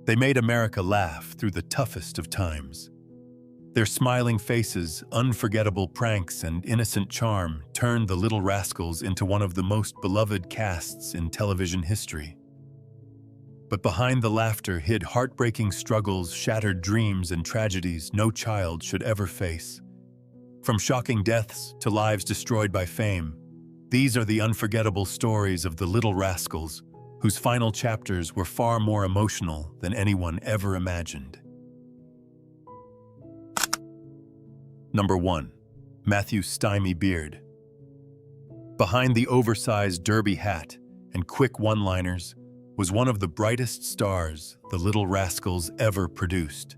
They made America laugh through the toughest of times. Their smiling faces, unforgettable pranks, and innocent charm turned the Little Rascals into one of the most beloved casts in television history. But behind the laughter hid heartbreaking struggles, shattered dreams, and tragedies no child should ever face. From shocking deaths to lives destroyed by fame, these are the unforgettable stories of the Little Rascals, whose final chapters were far more emotional than anyone ever imagined. Number 1. Matthew Stymie Beard. Behind the oversized derby hat and quick one-liners was one of the brightest stars the Little Rascals ever produced.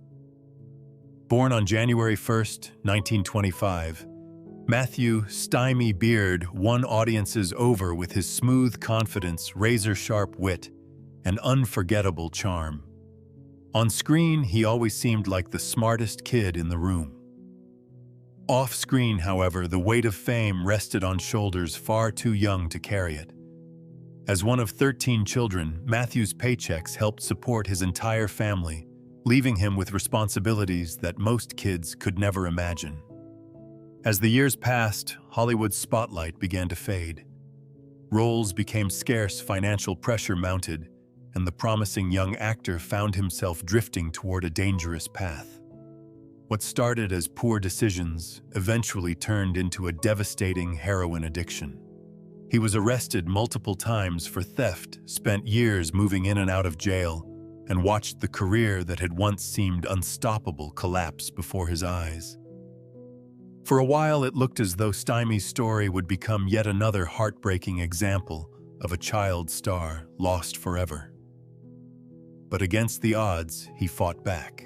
Born on January 1st, 1925, Matthew Stymie Beard won audiences over with his smooth confidence, razor-sharp wit, and unforgettable charm. On screen, he always seemed like the smartest kid in the room. Off-screen, however, the weight of fame rested on shoulders far too young to carry it. As one of 13 children, Matthew's paychecks helped support his entire family, leaving him with responsibilities that most kids could never imagine. As the years passed, Hollywood's spotlight began to fade. Roles became scarce, financial pressure mounted, and the promising young actor found himself drifting toward a dangerous path. What started as poor decisions eventually turned into a devastating heroin addiction. He was arrested multiple times for theft, spent years moving in and out of jail, and watched the career that had once seemed unstoppable collapse before his eyes. For a while, it looked as though Stymie's story would become yet another heartbreaking example of a child star lost forever. But against the odds, he fought back.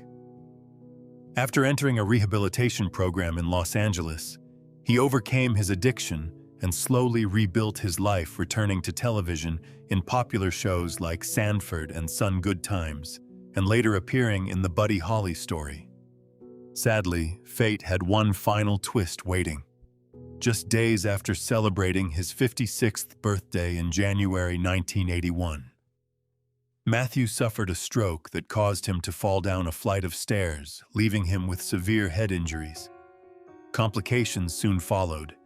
After entering a rehabilitation program in Los Angeles, he overcame his addiction and slowly rebuilt his life, returning to television in popular shows like Sanford and Son Good Times, and later appearing in the Buddy Holly story. Sadly, fate had one final twist waiting. Just days after celebrating his 56th birthday in January 1981, Matthew suffered a stroke that caused him to fall down a flight of stairs, leaving him with severe head injuries. Complications soon followed,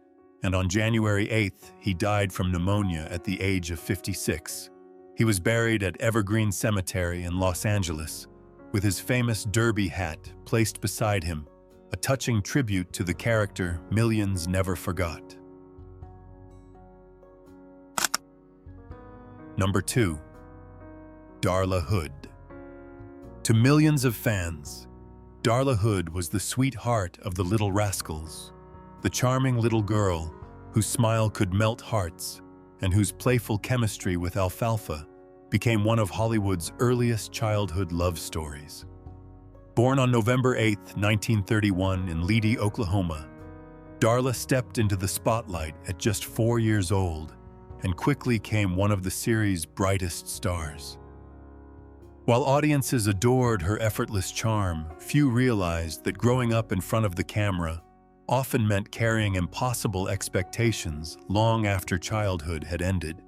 and on January 8th, he died from pneumonia at the age of 56. He was buried at Evergreen Cemetery in Los Angeles, with his famous derby hat placed beside him, a touching tribute to the character millions never forgot. Number 2. Darla Hood. To millions of fans, Darla Hood was the sweetheart of the Little Rascals, the charming little girl whose smile could melt hearts and whose playful chemistry with Alfalfa became one of Hollywood's earliest childhood love stories. Born on November 8, 1931 in Leedy, Oklahoma, Darla stepped into the spotlight at just 4 years old and quickly became one of the series' brightest stars. While audiences adored her effortless charm, few realized that growing up in front of the camera often meant carrying impossible expectations long after childhood had ended.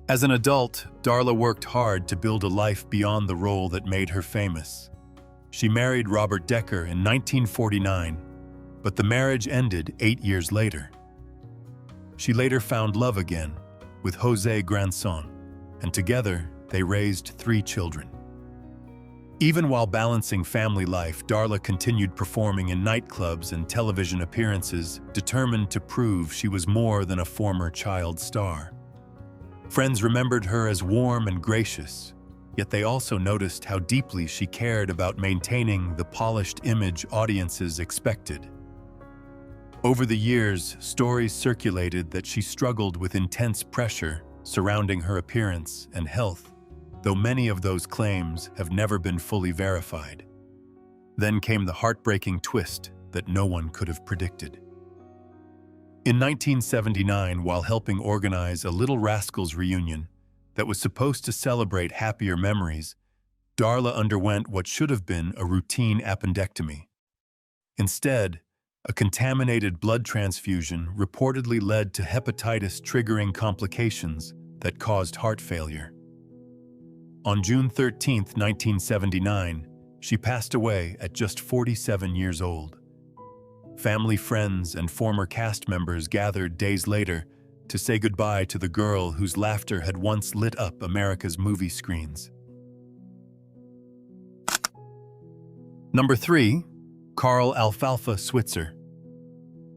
As an adult, Darla worked hard to build a life beyond the role that made her famous. She married Robert Decker in 1949, but the marriage ended 8 years later. She later found love again with Jose Granson, and together they raised 3 children. Even while balancing family life, Darla continued performing in nightclubs and television appearances, determined to prove she was more than a former child star. Friends remembered her as warm and gracious, yet they also noticed how deeply she cared about maintaining the polished image audiences expected. Over the years, stories circulated that she struggled with intense pressure surrounding her appearance and health, though many of those claims have never been fully verified. Then came the heartbreaking twist that no one could have predicted. In 1979, while helping organize a Little Rascals reunion that was supposed to celebrate happier memories, Darla underwent what should have been a routine appendectomy. Instead, a contaminated blood transfusion reportedly led to hepatitis-triggering complications that caused heart failure. On June 13, 1979, she passed away at just 47 years old. Family, friends, and former cast members gathered days later to say goodbye to the girl whose laughter had once lit up America's movie screens. Number 3. Carl "Alfalfa" Switzer.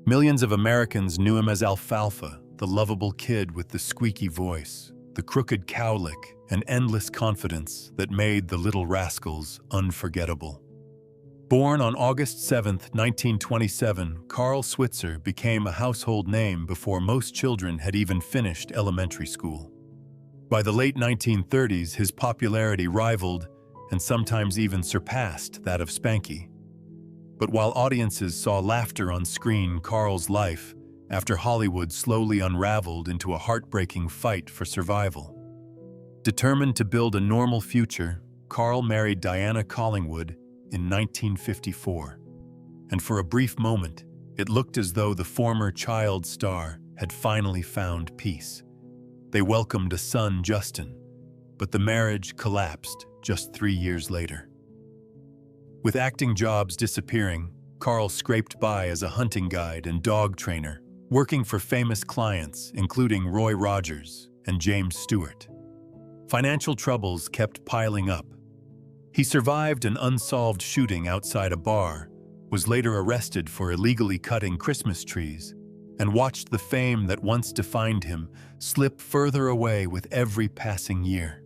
Millions of Americans knew him as Alfalfa, the lovable kid with the squeaky voice, the crooked cowlick, and endless confidence that made the Little Rascals unforgettable. Born on August 7, 1927, Carl Switzer became a household name before most children had even finished elementary school. By the late 1930s, his popularity rivaled and sometimes even surpassed that of Spanky. But while audiences saw laughter on screen, Carl's life, after Hollywood slowly unraveled into a heartbreaking fight for survival. Determined to build a normal future, Carl married Diana Collingwood in 1954. And for a brief moment, it looked as though the former child star had finally found peace. They welcomed a son, Justin, but the marriage collapsed just 3 years later. With acting jobs disappearing, Carl scraped by as a hunting guide and dog trainer, working for famous clients including Roy Rogers and James Stewart. Financial troubles kept piling up. He survived an unsolved shooting outside a bar, was later arrested for illegally cutting Christmas trees, and watched the fame that once defined him slip further away with every passing year.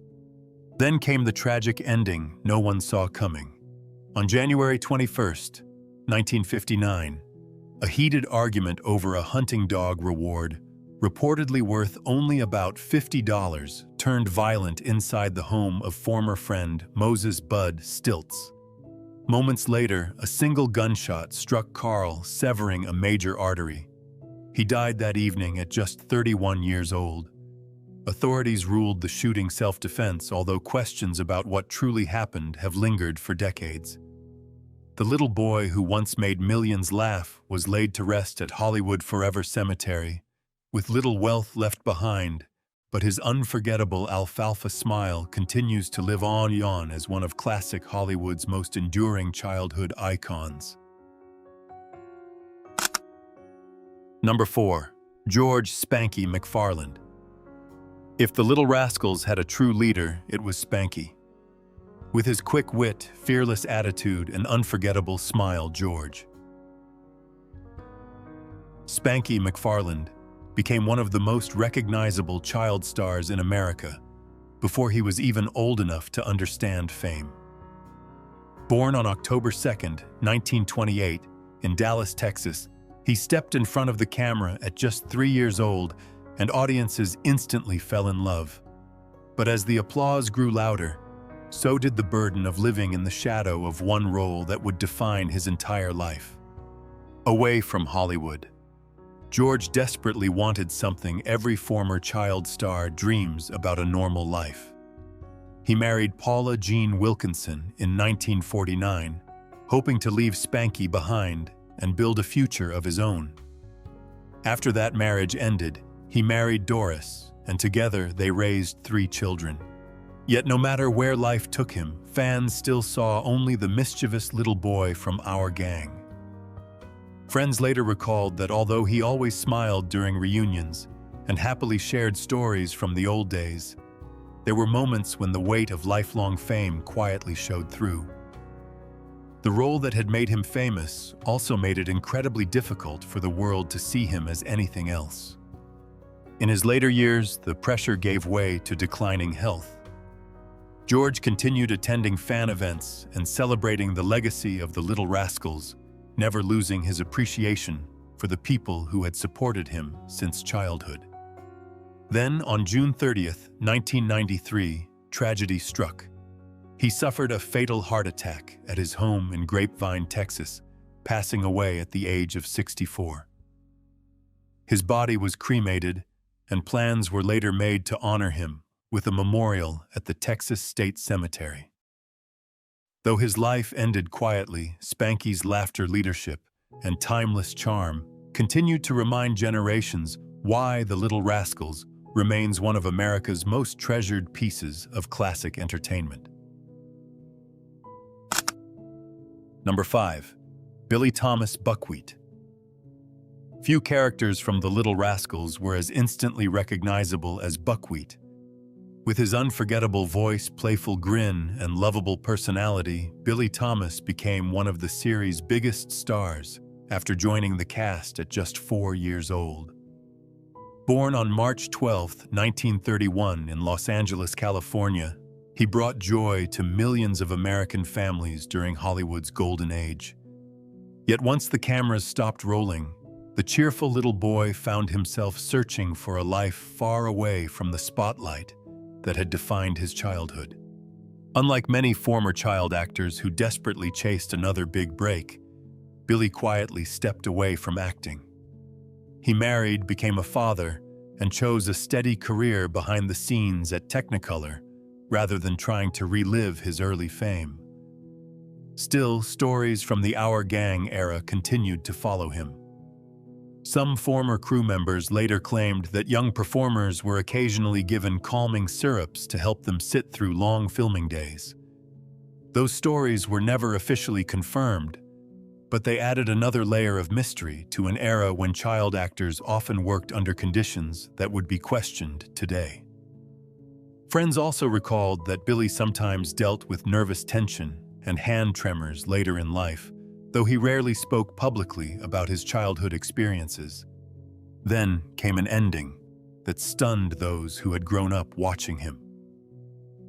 Then came the tragic ending no one saw coming. On January 21, 1959, a heated argument over a hunting dog reward, reportedly worth only about $50, turned violent inside the home of former friend Moses "Bud" Stilts. Moments later, a single gunshot struck Carl, severing a major artery. He died that evening at just 31 years old. Authorities ruled the shooting self-defense, although questions about what truly happened have lingered for decades. The little boy who once made millions laugh was laid to rest at Hollywood Forever Cemetery, with little wealth left behind, but his unforgettable Alfalfa smile continues to live on as one of classic Hollywood's most enduring childhood icons. Number 4. George "Spanky" McFarland. If the Little Rascals had a true leader, it was Spanky. With his quick wit, fearless attitude, and unforgettable smile, Spanky McFarland became one of the most recognizable child stars in America before he was even old enough to understand fame. Born on October 2, 1928, in Dallas, Texas, he stepped in front of the camera at just 3 years old, and audiences instantly fell in love. But as the applause grew louder, so did the burden of living in the shadow of one role that would define his entire life. Away from Hollywood, George desperately wanted something every former child star dreams about: a normal life. He married Paula Jean Wilkinson in 1949, hoping to leave Spanky behind and build a future of his own. After that marriage ended, he married Doris, and together they raised 3 children. Yet no matter where life took him, fans still saw only the mischievous little boy from our gang. Friends later recalled that although he always smiled during reunions and happily shared stories from the old days, there were moments when the weight of lifelong fame quietly showed through. The role that had made him famous also made it incredibly difficult for the world to see him as anything else. In his later years, the pressure gave way to declining health. George continued attending fan events and celebrating the legacy of the Little Rascals, never losing his appreciation for the people who had supported him since childhood. Then, on June 30, 1993, tragedy struck. He suffered a fatal heart attack at his home in Grapevine, Texas, passing away at the age of 64. His body was cremated, and plans were later made to honor him with a memorial at the Texas State Cemetery. Though his life ended quietly, Spanky's laughter, leadership, and timeless charm continued to remind generations why the Little Rascals remains one of America's most treasured pieces of classic entertainment. Number 5. Billy Thomas Buckwheat. Few characters from the Little Rascals were as instantly recognizable as Buckwheat. With his unforgettable voice, playful grin, and lovable personality, Billy Thomas became one of the series' biggest stars after joining the cast at just 4 years old. Born on March 12, 1931 in Los Angeles, California, he brought joy to millions of American families during Hollywood's golden age. Yet once the cameras stopped rolling, the cheerful little boy found himself searching for a life far away from the spotlight that had defined his childhood. Unlike many former child actors who desperately chased another big break, Billy quietly stepped away from acting. He married, became a father, and chose a steady career behind the scenes at Technicolor rather than trying to relive his early fame. Still, stories from the Our Gang era continued to follow him. Some former crew members later claimed that young performers were occasionally given calming syrups to help them sit through long filming days. Those stories were never officially confirmed, but they added another layer of mystery to an era when child actors often worked under conditions that would be questioned today. Friends also recalled that Billy sometimes dealt with nervous tension and hand tremors later in life, though he rarely spoke publicly about his childhood experiences. Then came an ending that stunned those who had grown up watching him.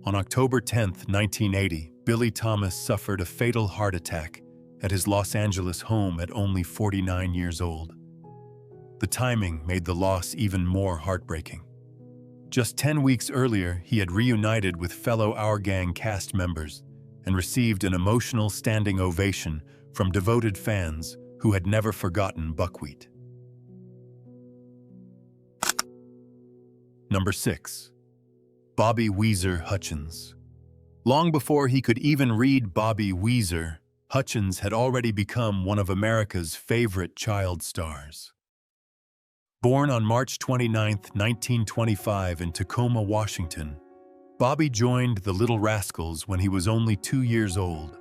On October 10, 1980, Billy Thomas suffered a fatal heart attack at his Los Angeles home at only 49 years old. The timing made the loss even more heartbreaking. Just 10 weeks earlier, he had reunited with fellow Our Gang cast members and received an emotional standing ovation from devoted fans who had never forgotten Buckwheat. Number 6. Bobby Weezer Hutchins. Long before he could even read Bobby Weezer, Hutchins had already become one of America's favorite child stars. Born on March 29, 1925 in Tacoma, Washington, Bobby joined the Little Rascals when he was only 2 years old.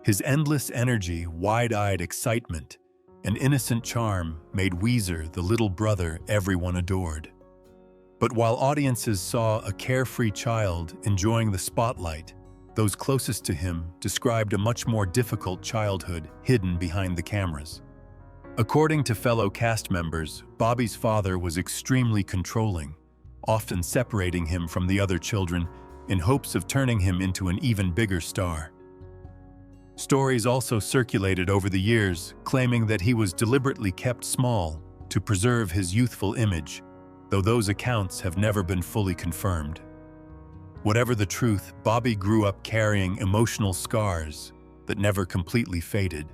His endless energy, wide-eyed excitement, and innocent charm made Weezer the little brother everyone adored. But while audiences saw a carefree child enjoying the spotlight, those closest to him described a much more difficult childhood hidden behind the cameras. According to fellow cast members, Bobby's father was extremely controlling, often separating him from the other children in hopes of turning him into an even bigger star. Stories also circulated over the years, claiming that he was deliberately kept small to preserve his youthful image, though those accounts have never been fully confirmed. Whatever the truth, Bobby grew up carrying emotional scars that never completely faded.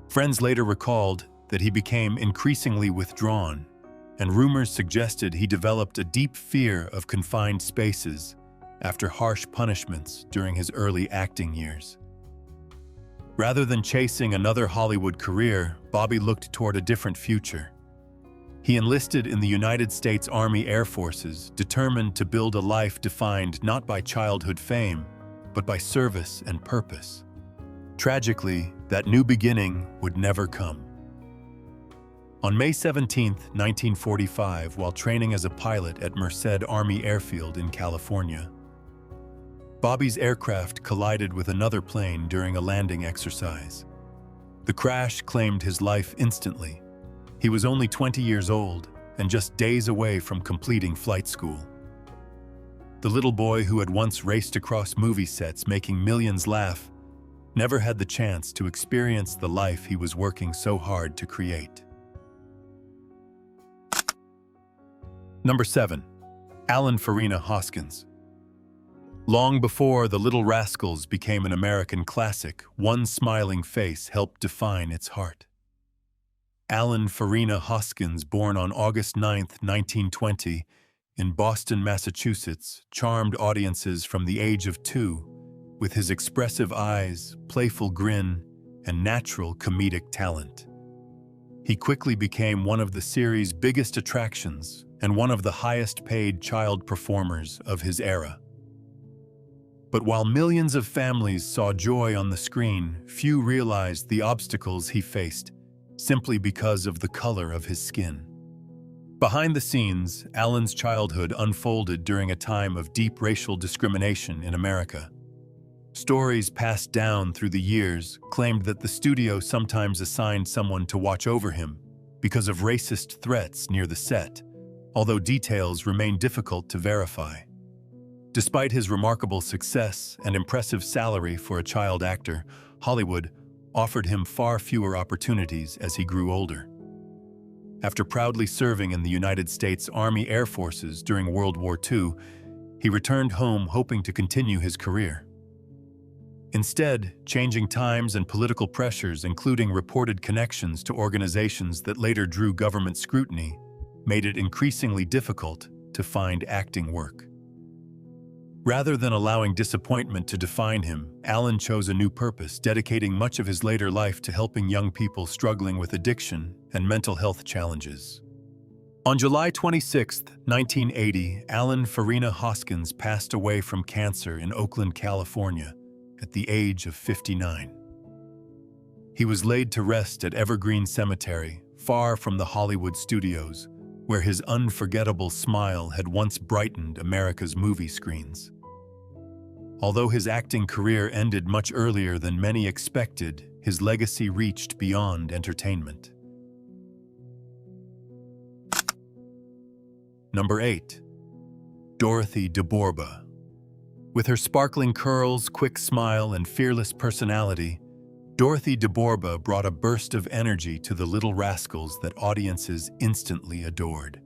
Friends later recalled that he became increasingly withdrawn, and rumors suggested he developed a deep fear of confined spaces after harsh punishments during his early acting years. Rather than chasing another Hollywood career, Bobby looked toward a different future. He enlisted in the United States Army Air Forces, determined to build a life defined not by childhood fame, but by service and purpose. Tragically, that new beginning would never come. On May 17, 1945, while training as a pilot at Merced Army Airfield in California, Bobby's aircraft collided with another plane during a landing exercise. The crash claimed his life instantly. He was only 20 years old and just days away from completing flight school. The little boy who had once raced across movie sets making millions laugh never had the chance to experience the life he was working so hard to create. Number 7. Alan Farina Hoskins. Long before The Little Rascals became an American classic, one smiling face helped define its heart. Alan Farina Hoskins, born on August 9, 1920, in Boston, Massachusetts, charmed audiences from the age of 2 with his expressive eyes, playful grin, and natural comedic talent. He quickly became one of the series' biggest attractions and one of the highest-paid child performers of his era. But while millions of families saw joy on the screen, few realized the obstacles he faced, simply because of the color of his skin. Behind the scenes, Alan's childhood unfolded during a time of deep racial discrimination in America. Stories passed down through the years claimed that the studio sometimes assigned someone to watch over him because of racist threats near the set, although details remain difficult to verify. Despite his remarkable success and impressive salary for a child actor, Hollywood offered him far fewer opportunities as he grew older. After proudly serving in the United States Army Air Forces during World War II, he returned home hoping to continue his career. Instead, changing times and political pressures, including reported connections to organizations that later drew government scrutiny, made it increasingly difficult to find acting work. Rather than allowing disappointment to define him, Alan chose a new purpose, dedicating much of his later life to helping young people struggling with addiction and mental health challenges. On July 26, 1980, Alan Farina Hoskins passed away from cancer in Oakland, California, at the age of 59. He was laid to rest at Evergreen Cemetery, far from the Hollywood studios, where his unforgettable smile had once brightened America's movie screens. Although his acting career ended much earlier than many expected, his legacy reached beyond entertainment. Number 8. Dorothy DeBorba. With her sparkling curls, quick smile, and fearless personality, Dorothy DeBorba brought a burst of energy to the Little Rascals that audiences instantly adored.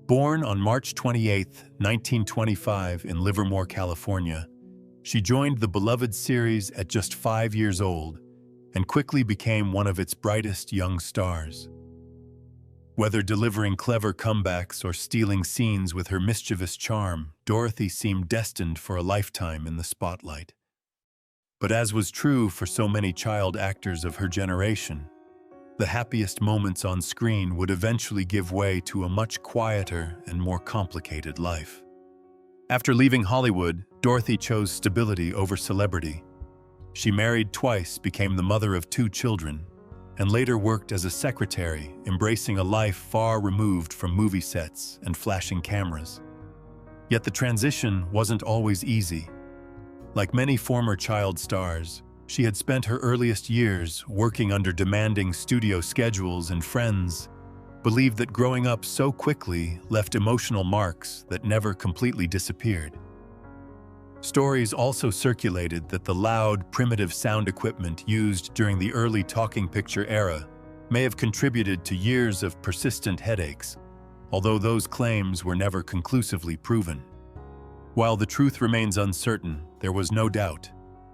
Born on March 28, 1925 in Livermore, California, she joined the beloved series at just 5 years old and quickly became one of its brightest young stars. Whether delivering clever comebacks or stealing scenes with her mischievous charm, Dorothy seemed destined for a lifetime in the spotlight. But as was true for so many child actors of her generation, the happiest moments on screen would eventually give way to a much quieter and more complicated life. After leaving Hollywood, Dorothy chose stability over celebrity. She married twice, became the mother of 2 children, and later worked as a secretary, embracing a life far removed from movie sets and flashing cameras. Yet the transition wasn't always easy. Like many former child stars, she had spent her earliest years working under demanding studio schedules, and friends believed that growing up so quickly left emotional marks that never completely disappeared. Stories also circulated that the loud, primitive sound equipment used during the early talking picture era may have contributed to years of persistent headaches, although those claims were never conclusively proven. While the truth remains uncertain, there was no doubt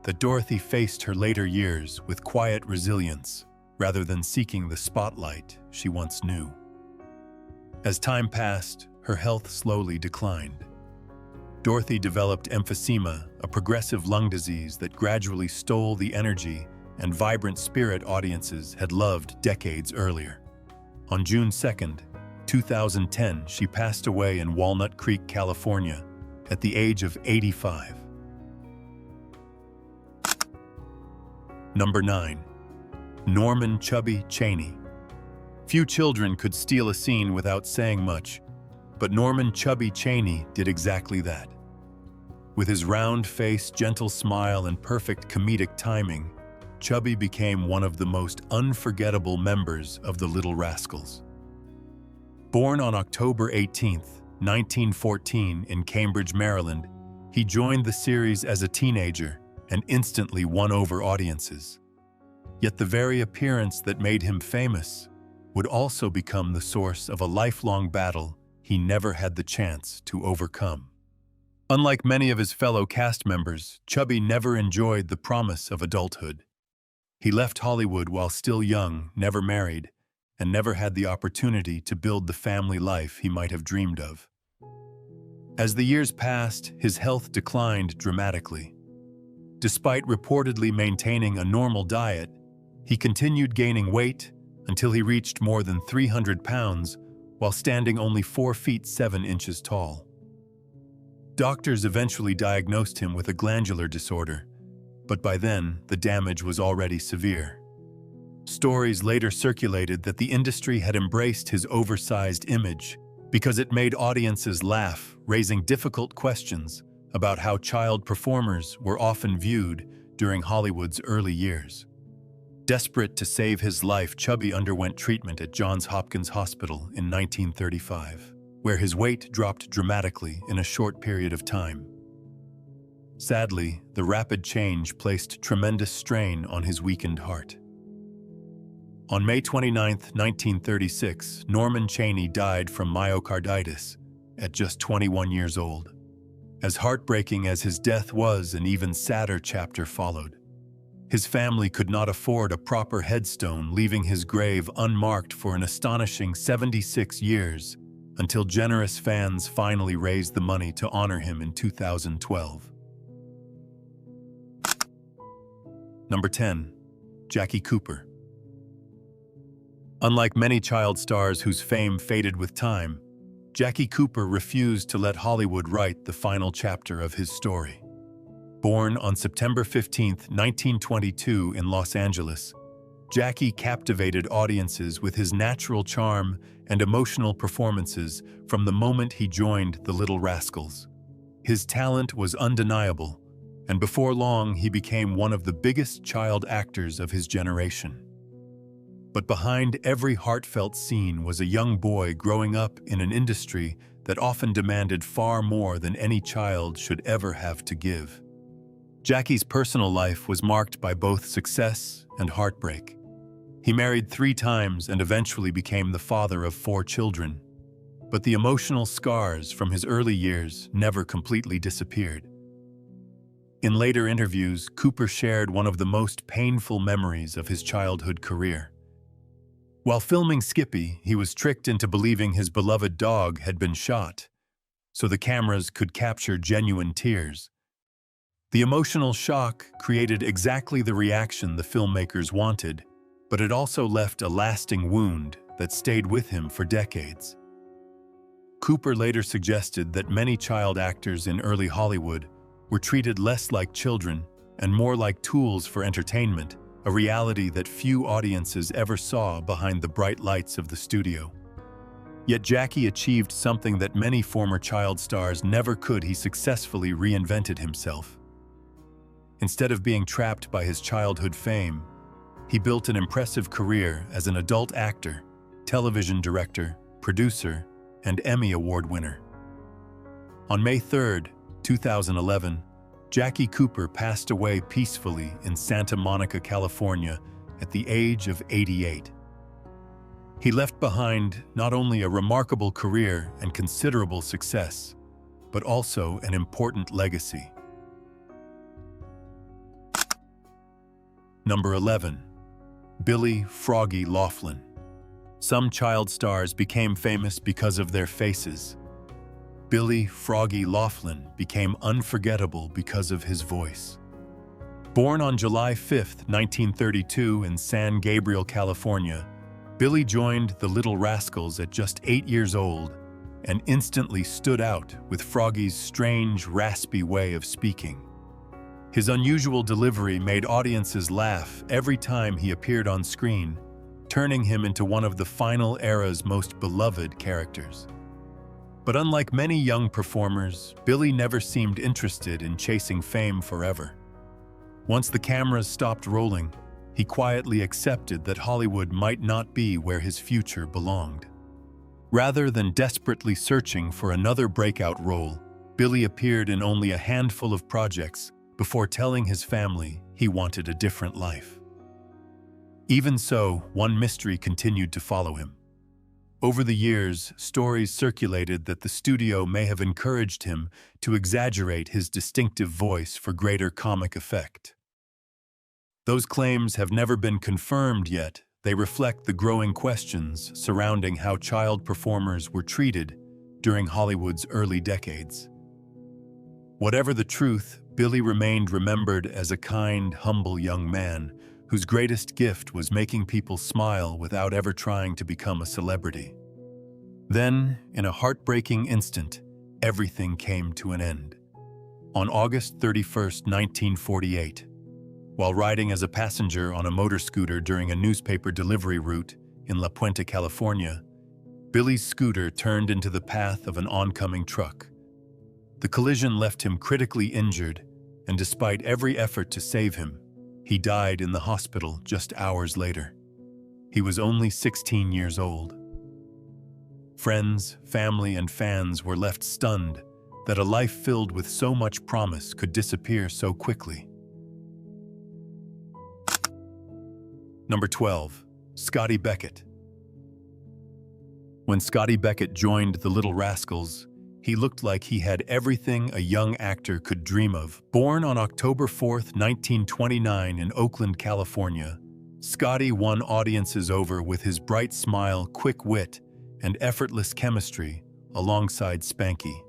that Dorothy faced her later years with quiet resilience rather than seeking the spotlight she once knew. As time passed, her health slowly declined. Dorothy developed emphysema, a progressive lung disease that gradually stole the energy and vibrant spirit audiences had loved decades earlier. On June 2, 2010, she passed away in Walnut Creek, California, at the age of 85. Number 9. Norman "Chubby" Cheney. Few children could steal a scene without saying much, but Norman "Chubby" Cheney did exactly that. With his round face, gentle smile, and perfect comedic timing, Chubby became one of the most unforgettable members of the Little Rascals. Born on October 18, 1914 in Cambridge, Maryland, he joined the series as a teenager and instantly won over audiences. Yet the very appearance that made him famous would also become the source of a lifelong battle he never had the chance to overcome. Unlike many of his fellow cast members, Chubby never enjoyed the promise of adulthood. He left Hollywood while still young, never married, and never had the opportunity to build the family life he might have dreamed of. As the years passed, his health declined dramatically. Despite reportedly maintaining a normal diet, he continued gaining weight, until he reached more than 300 pounds while standing only 4 feet 7 inches tall. Doctors eventually diagnosed him with a glandular disorder, but by then the damage was already severe. Stories later circulated that the industry had embraced his oversized image because it made audiences laugh, raising difficult questions about how child performers were often viewed during Hollywood's early years. Desperate to save his life, Chubby underwent treatment at Johns Hopkins Hospital in 1935, where his weight dropped dramatically in a short period of time. Sadly, the rapid change placed tremendous strain on his weakened heart. On May 29, 1936, Norman Cheney died from myocarditis at just 21 years old. As heartbreaking as his death was, an even sadder chapter followed. His family could not afford a proper headstone, leaving his grave unmarked for an astonishing 76 years, until generous fans finally raised the money to honor him in 2012. Number 10. Jackie Cooper. Unlike many child stars whose fame faded with time, Jackie Cooper refused to let Hollywood write the final chapter of his story. Born on September 15, 1922 in Los Angeles, Jackie captivated audiences with his natural charm and emotional performances from the moment he joined the Little Rascals. His talent was undeniable, and before long he became one of the biggest child actors of his generation. But behind every heartfelt scene was a young boy growing up in an industry that often demanded far more than any child should ever have to give. Jackie's personal life was marked by both success and heartbreak. He married 3 times and eventually became the father of 4 children. But the emotional scars from his early years never completely disappeared. In later interviews, Cooper shared one of the most painful memories of his childhood career. While filming Skippy, he was tricked into believing his beloved dog had been shot, so the cameras could capture genuine tears. The emotional shock created exactly the reaction the filmmakers wanted, but it also left a lasting wound that stayed with him for decades. Cooper later suggested that many child actors in early Hollywood were treated less like children and more like tools for entertainment, a reality that few audiences ever saw behind the bright lights of the studio. Yet Jackie achieved something that many former child stars never could. He successfully reinvented himself. Instead of being trapped by his childhood fame, he built an impressive career as an adult actor, television director, producer, and Emmy Award winner. On May 3, 2011, Jackie Cooper passed away peacefully in Santa Monica, California, at the age of 88. He left behind not only a remarkable career and considerable success, but also an important legacy. Number 11. Billy "Froggy" Laughlin. Some child stars became famous because of their faces. Billy "Froggy" Laughlin became unforgettable because of his voice. Born on July 5, 1932 in San Gabriel, California, Billy joined the Little Rascals at just 8 years old and instantly stood out with Froggy's strange, raspy way of speaking. His unusual delivery made audiences laugh every time he appeared on screen, turning him into one of the final era's most beloved characters. But unlike many young performers, Billy never seemed interested in chasing fame forever. Once the cameras stopped rolling, he quietly accepted that Hollywood might not be where his future belonged. Rather than desperately searching for another breakout role, Billy appeared in only a handful of projects before telling his family he wanted a different life. Even so, one mystery continued to follow him. Over the years, stories circulated that the studio may have encouraged him to exaggerate his distinctive voice for greater comic effect. Those claims have never been confirmed yet. They reflect the growing questions surrounding how child performers were treated during Hollywood's early decades. Whatever the truth, Billy remained remembered as a kind, humble young man whose greatest gift was making people smile without ever trying to become a celebrity. Then, in a heartbreaking instant, everything came to an end. On August 31st, 1948, while riding as a passenger on a motor scooter during a newspaper delivery route in La Puente, California, Billy's scooter turned into the path of an oncoming truck. The collision left him critically injured, and despite every effort to save him, he died in the hospital just hours later. He was only 16 years old. Friends, family, and fans were left stunned that a life filled with so much promise could disappear so quickly. Number 12. Scotty Beckett. When Scotty Beckett joined the Little Rascals, he looked like he had everything a young actor could dream of. Born on October 4, 1929 in Oakland, California, Scotty won audiences over with his bright smile, quick wit, and effortless chemistry alongside Spanky.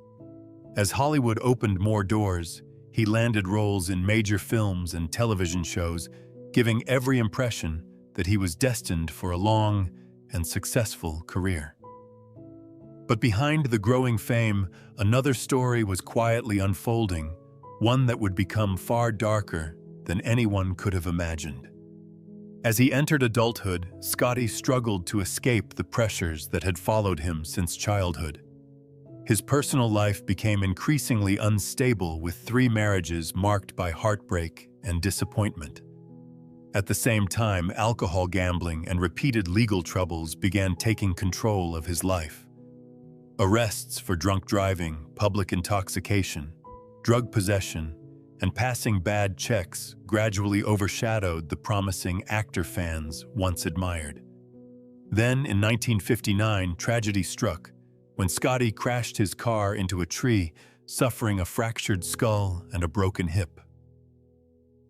As Hollywood opened more doors, he landed roles in major films and television shows, giving every impression that he was destined for a long and successful career. But behind the growing fame, another story was quietly unfolding, one that would become far darker than anyone could have imagined. As he entered adulthood, Scotty struggled to escape the pressures that had followed him since childhood. His personal life became increasingly unstable, with 3 marriages marked by heartbreak and disappointment. At the same time, alcohol gambling and repeated legal troubles began taking control of his life. Arrests for drunk driving, public intoxication, drug possession, and passing bad checks gradually overshadowed the promising actor fans once admired. Then, in 1959, tragedy struck when Scotty crashed his car into a tree, suffering a fractured skull and a broken hip.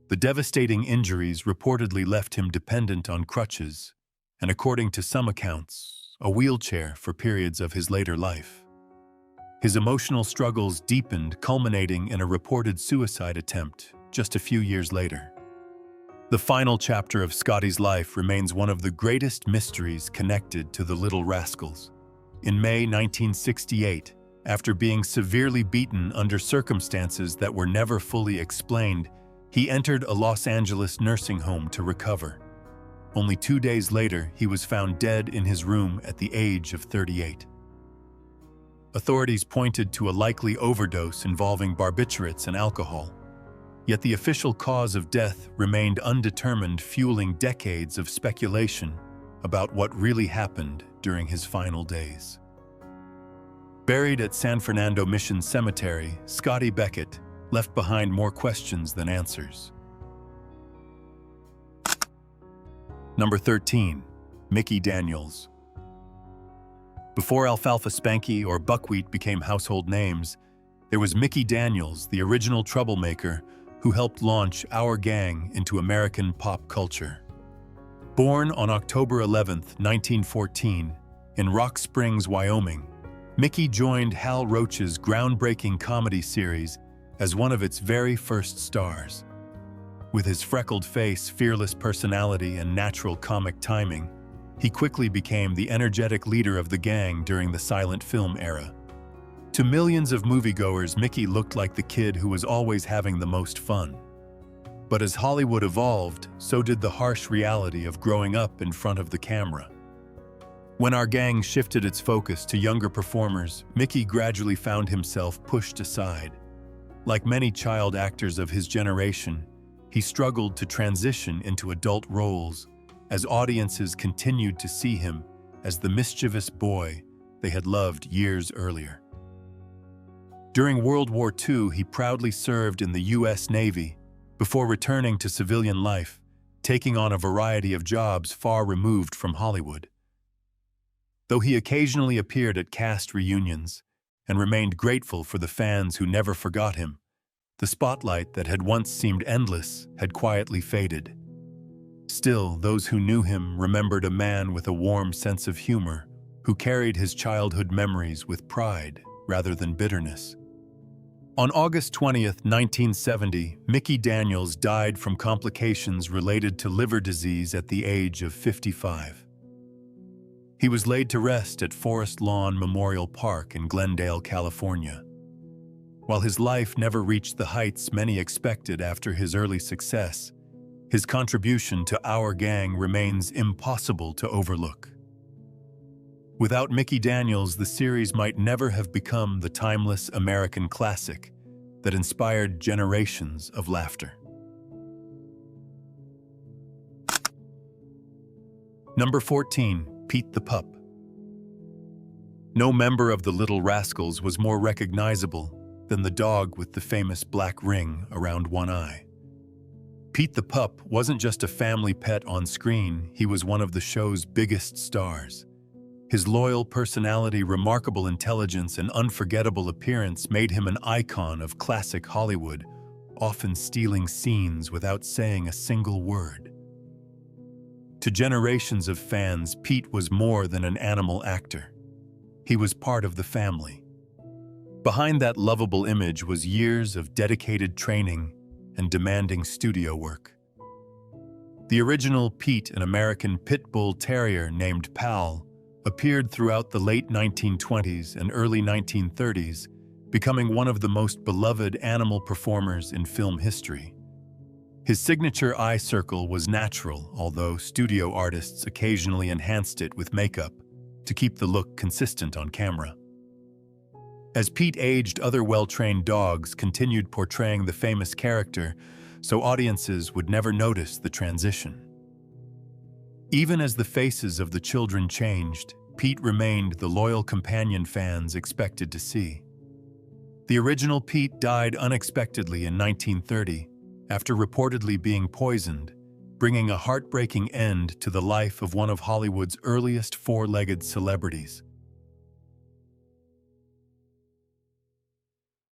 The devastating injuries reportedly left him dependent on crutches, and according to some accounts, a wheelchair for periods of his later life. His emotional struggles deepened, culminating in a reported suicide attempt just a few years later. The final chapter of Scotty's life remains one of the greatest mysteries connected to the Little Rascals. In May 1968, after being severely beaten under circumstances that were never fully explained, he entered a Los Angeles nursing home to recover. Only 2 days later, he was found dead in his room at the age of 38. Authorities pointed to a likely overdose involving barbiturates and alcohol. Yet the official cause of death remained undetermined, fueling decades of speculation about what really happened during his final days. Buried at San Fernando Mission Cemetery, Scotty Beckett left behind more questions than answers. Number 13. Mickey Daniels. Before Alfalfa, Spanky, or Buckwheat became household names, there was Mickey Daniels, the original troublemaker who helped launch our gang into American pop culture. Born on October 11, 1914, in Rock Springs, Wyoming, Mickey joined Hal Roach's groundbreaking comedy series as one of its very first stars. With his freckled face, fearless personality, and natural comic timing, he quickly became the energetic leader of the gang during the silent film era. To millions of moviegoers, Mickey looked like the kid who was always having the most fun. But as Hollywood evolved, so did the harsh reality of growing up in front of the camera. When our gang shifted its focus to younger performers, Mickey gradually found himself pushed aside. Like many child actors of his generation, he struggled to transition into adult roles as audiences continued to see him as the mischievous boy they had loved years earlier. During World War II, he proudly served in the U.S. Navy before returning to civilian life, taking on a variety of jobs far removed from Hollywood. Though he occasionally appeared at cast reunions and remained grateful for the fans who never forgot him, the spotlight that had once seemed endless had quietly faded. Still, those who knew him remembered a man with a warm sense of humor who carried his childhood memories with pride rather than bitterness. On August 20th, 1970, Mickey Daniels died from complications related to liver disease at the age of 55. He was laid to rest at Forest Lawn Memorial Park in Glendale, California. While his life never reached the heights many expected after his early success, his contribution to our gang remains impossible to overlook. Without Mickey Daniels, the series might never have become the timeless American classic that inspired generations of laughter. Number 14. Pete the Pup. No member of the Little Rascals was more recognizable than the dog with the famous black ring around one eye. Pete the Pup wasn't just a family pet on screen, he was one of the show's biggest stars. His loyal personality, remarkable intelligence, and unforgettable appearance made him an icon of classic Hollywood, often stealing scenes without saying a single word. To generations of fans, Pete was more than an animal actor. He was part of the family. Behind that lovable image was years of dedicated training and demanding studio work. The original Pete, an American pit bull terrier named Pal, appeared throughout the late 1920s and early 1930s, becoming one of the most beloved animal performers in film history. His signature eye circle was natural, although studio artists occasionally enhanced it with makeup to keep the look consistent on camera. As Pete aged, other well-trained dogs continued portraying the famous character, so audiences would never notice the transition. Even as the faces of the children changed, Pete remained the loyal companion fans expected to see. The original Pete died unexpectedly in 1930 after reportedly being poisoned, bringing a heartbreaking end to the life of one of Hollywood's earliest four-legged celebrities.